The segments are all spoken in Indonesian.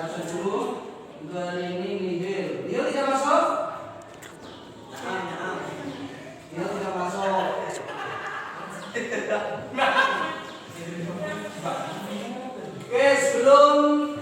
subuh untuk hari ini nihil. Nihil tidak masuk? Nihil tidak masuk. Oke, sebelum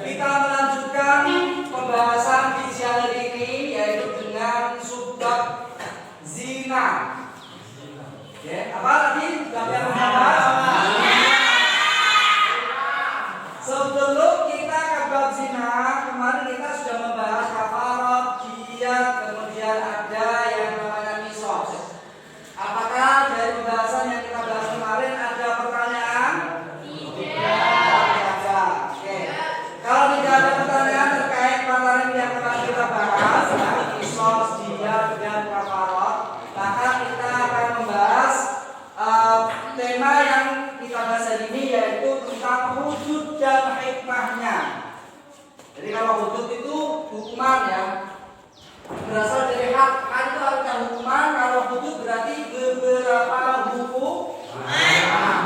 kita melanjutkan pembahasan di siang hari ini, yaitu dengan subbab zina. Oke, apa tadi? Sudah yang membahas? Sebelum kita ke bab zina, kemarin kita sudah membahas kafarat, diyat, kemudian ada yang namanya qisas. Apakah dari pembahasan yang kita bahas kemarin ada pertanyaan? Tidak ada. Oke. Kalau tidak ada pertanyaan terkait materi yang telah kita bahas, ya, qisas, diyat, dan kafarat, maka kita akan membahas tema yang kita bahas hari ini, yaitu tentang hudud dan hikmahnya. Jadi kalau hudud itu hukuman, ya, berasal dari hak. Hak itu artinya hukuman. Kalau hudud berarti beberapa hukuman.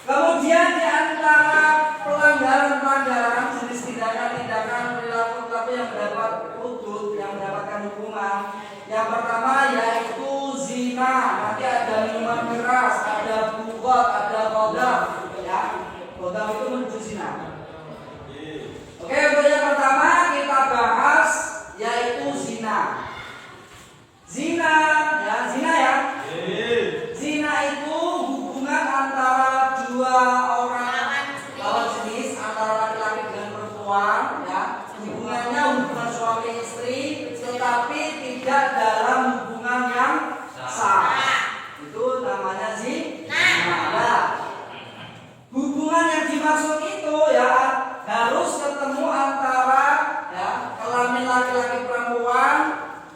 Kemudian di antara pelanggaran-pelanggaran, jenis tindakan-tindakan perilaku yang mendapat hudud, yang mendapatkan hukuman, yang pertama yaitu zina. Nanti ada minuman keras, ada bugot, ada qadhaf, ya. Qadhaf itu menuju zina. Oke, untuk yang pertama kita bahas yaitu zina. Zina, ya, zina ya. Zina itu hubungan antara dua orang lawan jenis, antara laki-laki dengan perempuan, ya. Hubungannya hubungan suami istri, tetapi tidak dalam hubungan yang sah. Itu namanya zina. Nah, hubungan yang dimaksud itu, ya, harus ketemu antara, ya, kelamin laki-laki perempuan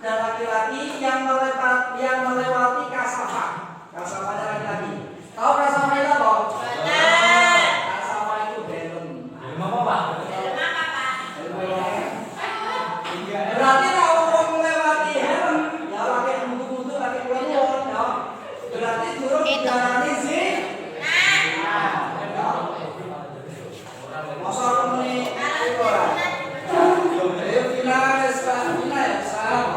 dan laki-laki yang melewati kasafah. Kasafahnya laki-laki. Tahu kasafah itu apa? Kasafah itu helm. Helm apa, Pak? Helm apa, Pak? Berarti kalau orang melewati helm, ya, pakai mutu-mutu, pakai kuyon, ya, berarti turun dijalani zina. Masa ini itu orang. Ayo final sekarang ya, salam.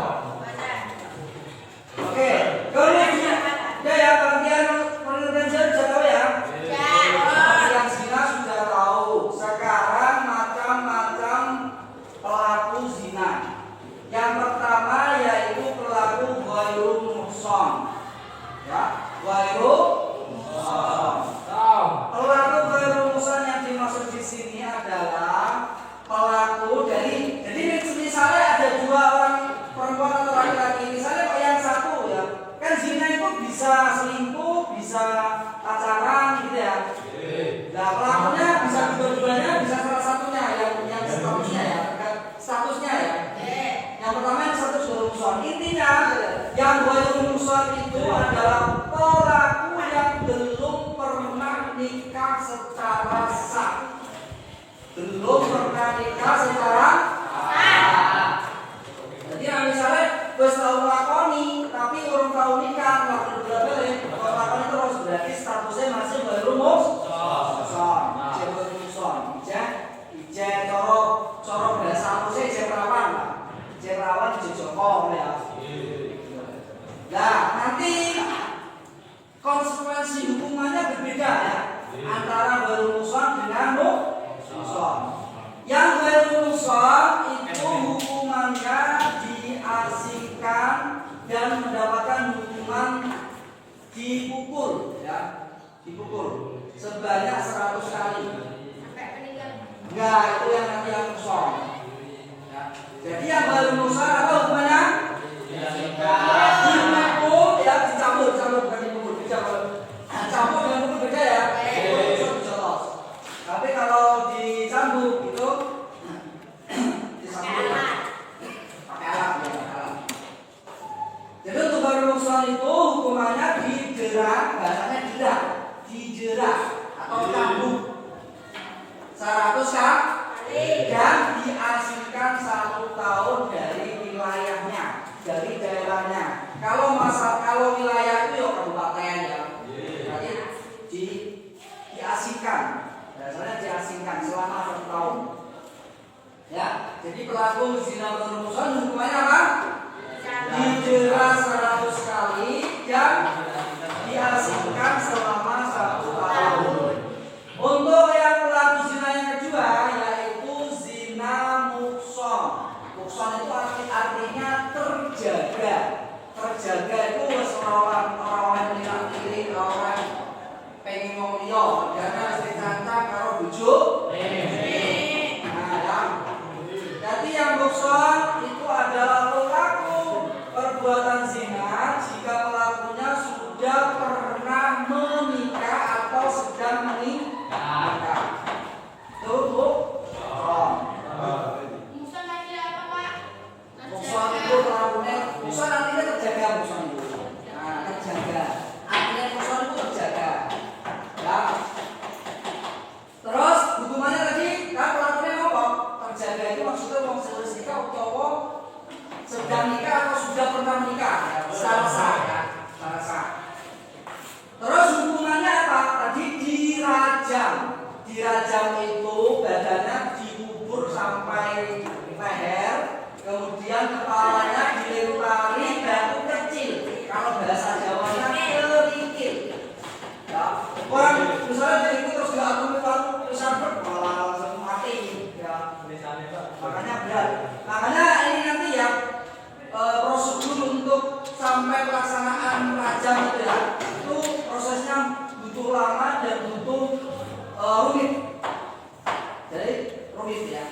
Oke, kemudian ya pengertian sudah tahu ya. Yang zina sudah tahu. Sekarang macam-macam pelaku zina. Yang pertama yaitu pelaku ghairul muhsan. Ya, ghairul muhsan. Pelaku ghairul muhsan yang dimaksud di sini adalah pelaku dari, jadi misalnya ada dua orang perempuan atau laki-laki, misalnya kok yang satu, ya, kan zina itu bisa selingkuh, bisa pacaran gitu ya. Nah, pelakunya bisa dua-duanya, bisa salah satunya yang statusnya, ya, statusnya, ya. Yang pertama yang satu ghairul muhsan. Intinya yang ghairul muhsan itu adalah pelaku yang belum pernah nikah secara sah. Belum pernah nikah secara sah. Jadi misalnya wis tau nglakoni tapi urung tau nikah, nggak boleh nglakoni terus, berarti statusnya masih ghairul muhsan. Ghairul muhsan. Ijen cara bahasa Indonesia ijen perawan. Ijen perawan ijen Joko, ya. Nah, nanti konsekuensi hukumannya berbeda, ya, antara ghairul muhsan dengan muhsan. Yang ghairul muhsan itu hukumannya diasingkan dan mendapatkan hukuman dipukul, ya, dipukul sebanyak 100 kali. Sampai meninggal. Enggak, itu yang nanti yang muhsan. Ya. Jadi yang ghairul muhsan apa hukumannya? Dipukul, ya, dicambuk bukan dipukul, dicambuk. Cambuk dengan pukul beda, ya. Pukul itu jelas. Tapi kalau dicambuk itu disambut pakai alat, ya, alat. Jadi untuk ghairul muhsan itu hukumannya dijerat, bahasanya dijerat atau cambuk 100 kali dan diasingkan 1 tahun dari wilayahnya, dari daerahnya. Kalau wilayah itu ya kabupaten, ya, berarti diasingkan. Biasanya diasingkan selama 1 tahun. Ya, jadi pelaku zina berumur hukumannya apa? Dijerat 100 kali dan diasingkan selama 1 tahun. Untuk yang pelaku zina yang kedua yaitu zina mukson. Mukson itu artinya terjaga. Terjaga itu orang yang kiri, orang pengen ngomong liya, karena sing cancang karo bojo. Jadi yang mukson itu adalah pelaku perbuatan zina jika pelakunya sudah pernah menikah atau sedang menikah. Itu Mukson lagi apa, Pak? mukson itu pelakunya, mukson artinya terjaga mukson itu. Nah, terjaga. Artinya mukson itu terjaga. Ya. Terus hukumannya tadi kan pelakunya apa? Terjaga itu maksudnya wong selesai nikah utawa sedang nikah atau sudah pernah menikah. Secara sah ya, secara sah. Terus hukumannya apa? Tadi dirajam. Dirajam itu badannya dikubur sampai leher, kemudian kepalanya dilempari batu kecil. Kalau bahasa Jawanya kerikil. Ya, orang misalnya dari itu terus nggak aku terus malah langsung mati. Ya, makanya berat. Makanya ini nanti ya prosedur untuk sampai pelaksanaan rajam itu ya, itu prosesnya butuh lama dan butuh rumit. Jadi rumit ya.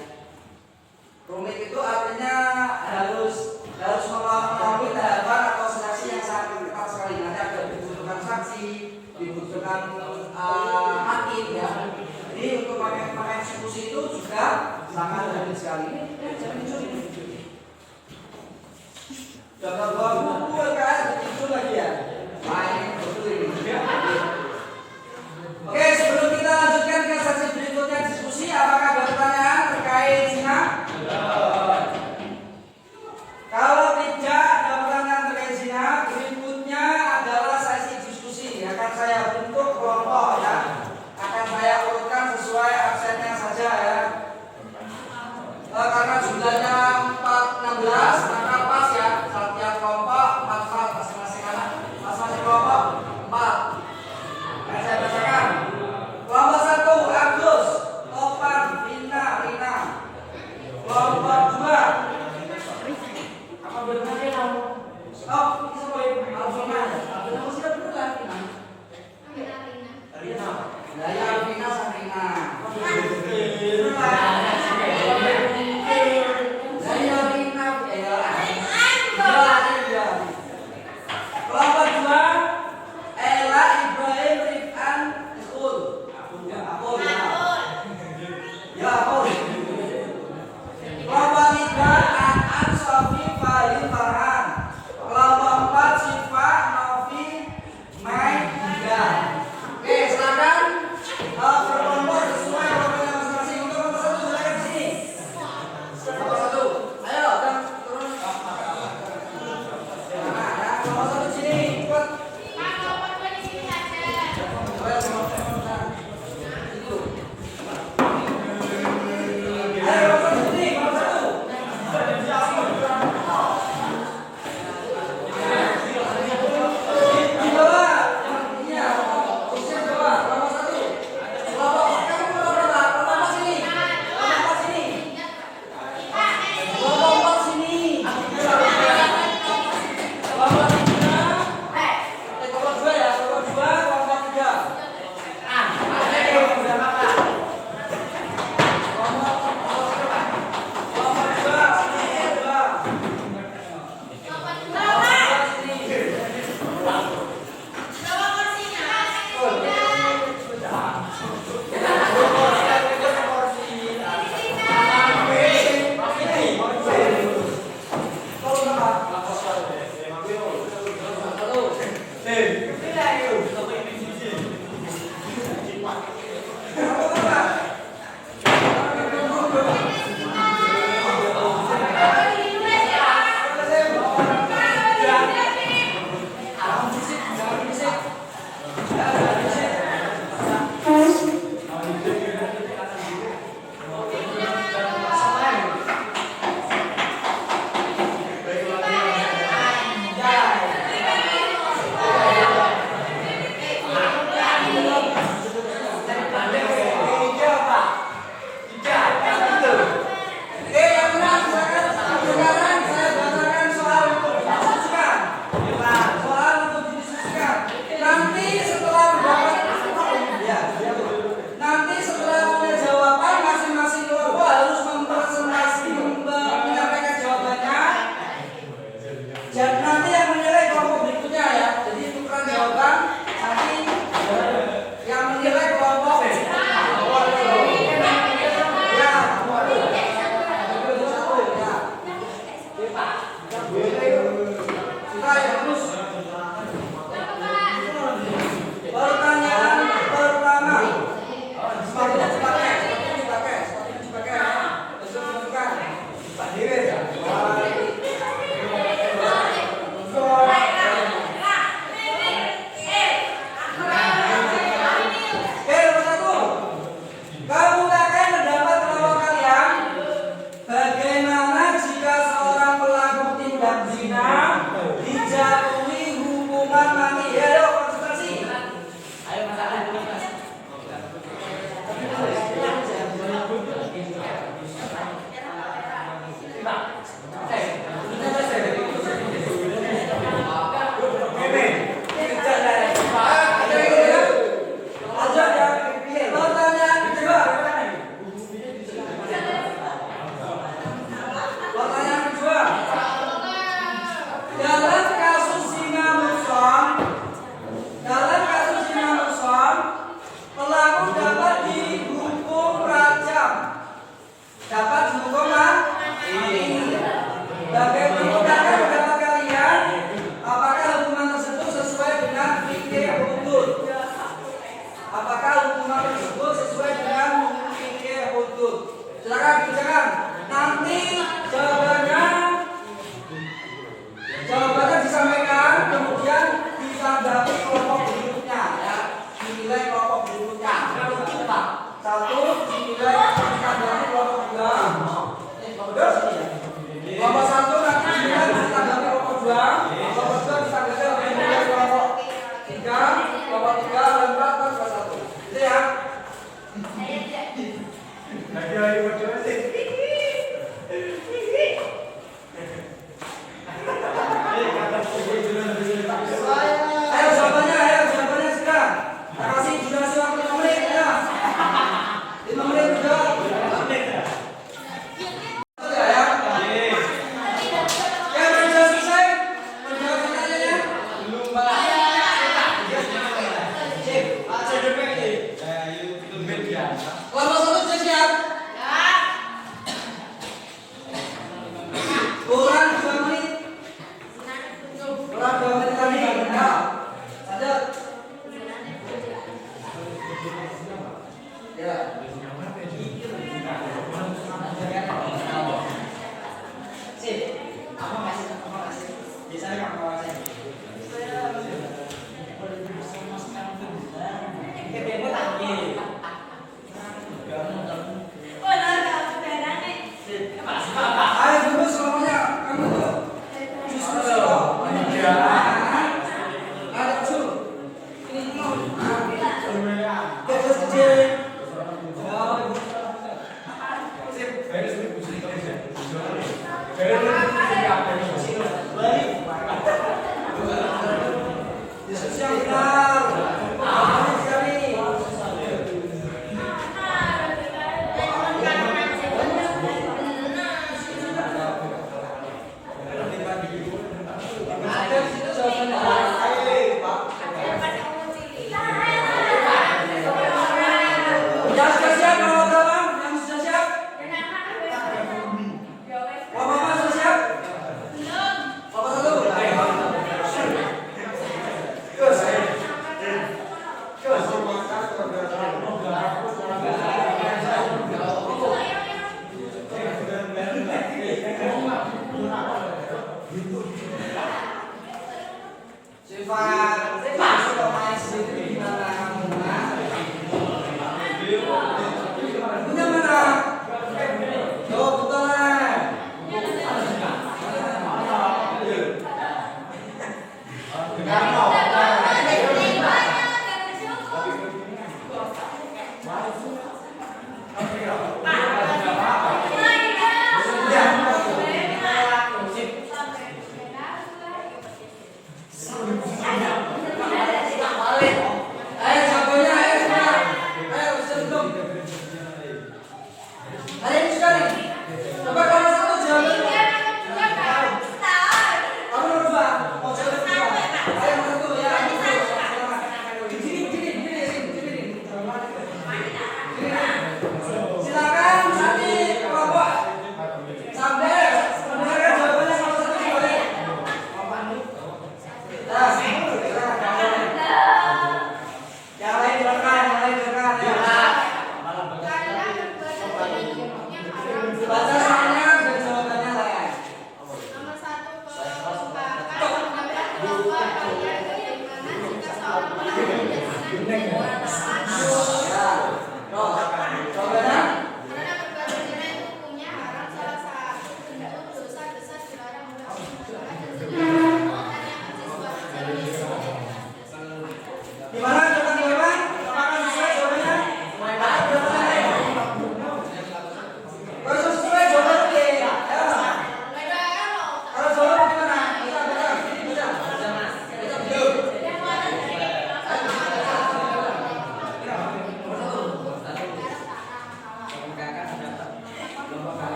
Rumit itu artinya harus melalui tahapan atau seleksi yang sangat ketat sekali. Nanti ada dibutuhkan saksi, dibutuhkan hakim ya. Jadi untuk pakai eksekusi itu juga sangat rumit sekali. Jangan dicuri. Jangan bawa buku kan itu lagi ya. Main betul ini. Oke, sebelum kita lanjutkan ke sesi berikutnya diskusi, apakah ada pertanyaan terkait zina? Kalau tidak ada pertanyaan terkait zina, berikutnya adalah sesi diskusi. Akan saya bentuk kelompok ya. Akan saya urutkan sesuai absennya saja ya. Karena jumlahnya 16, maka pas ya. Setiap kelompok 4 masing-masing anak. Masing-masing kelompok 4. Saya bacakan. Kelompok 1 Agus, Topan, Rina. Kelompok 2 apa benarnya kamu? Oh, ini semua Alvina. Alvina masih ada dulu lah Rina. Rina. Dari Alvina sama Rina. Kelompok 2 Ella, Ibrahim, Rifan, Ikul. Aku ya. Ya, aku. Kelompok 3 Aan, Sofi, Fahim, Farhan. Kelompok 4 Syifa, Novi, Mai, Ida. Oke, silakan berkelompok sesuai kelompoknya masing-masing. Untuk kelompok 1 silakan di sini. Kelompok 1. Ayo, dan turun. Nah, ya, kelompok 1 di sini. Ikut. Ayo jawabannya sekarang. Tak kasih durasi waktu 5 menit ya. 5 menit menjawab. Sudah ya? Ya sudah selesai menjawab pertanyaannya? Belum, Pak. Kelompok 1 sudah siap? Ya.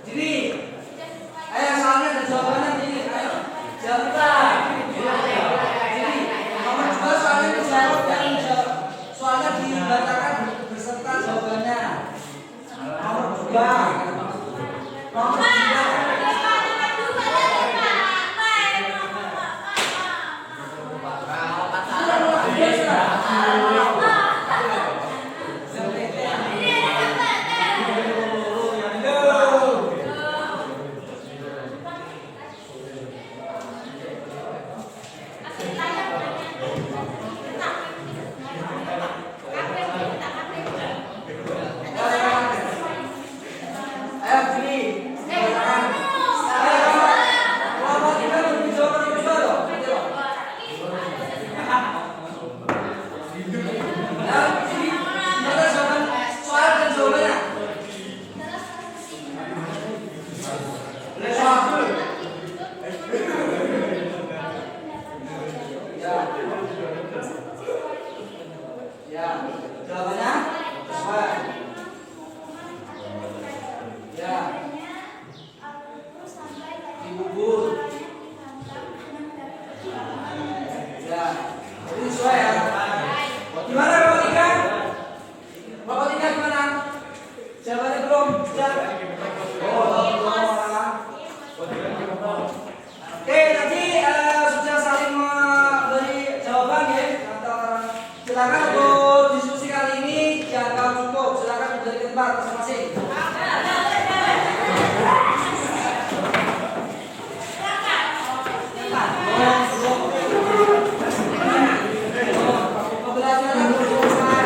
Jadi, ayo soalnya ada jawabannya ini. Ayo, jawab. Jadi, nomor 2 soalnya dijawab dan soalnya dibacakan beserta jawabannya. Nomor 2. Nomor 3. Silakan untuk diskusi kali ini jangka cukup. Silakan menjadi tempat masing-masing. Pembelajaran belum selesai.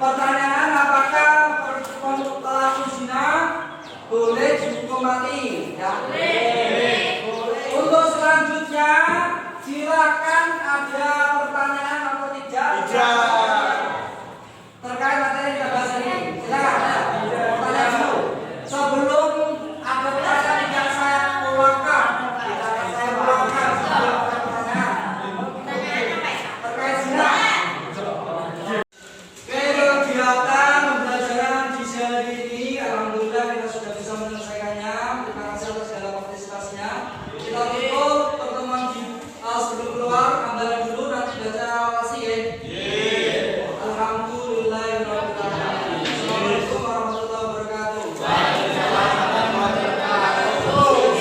Pertanyaan, apakah pelaku zina boleh dihukum mati? Ya. Boleh. Untuk selanjutnya silakan ada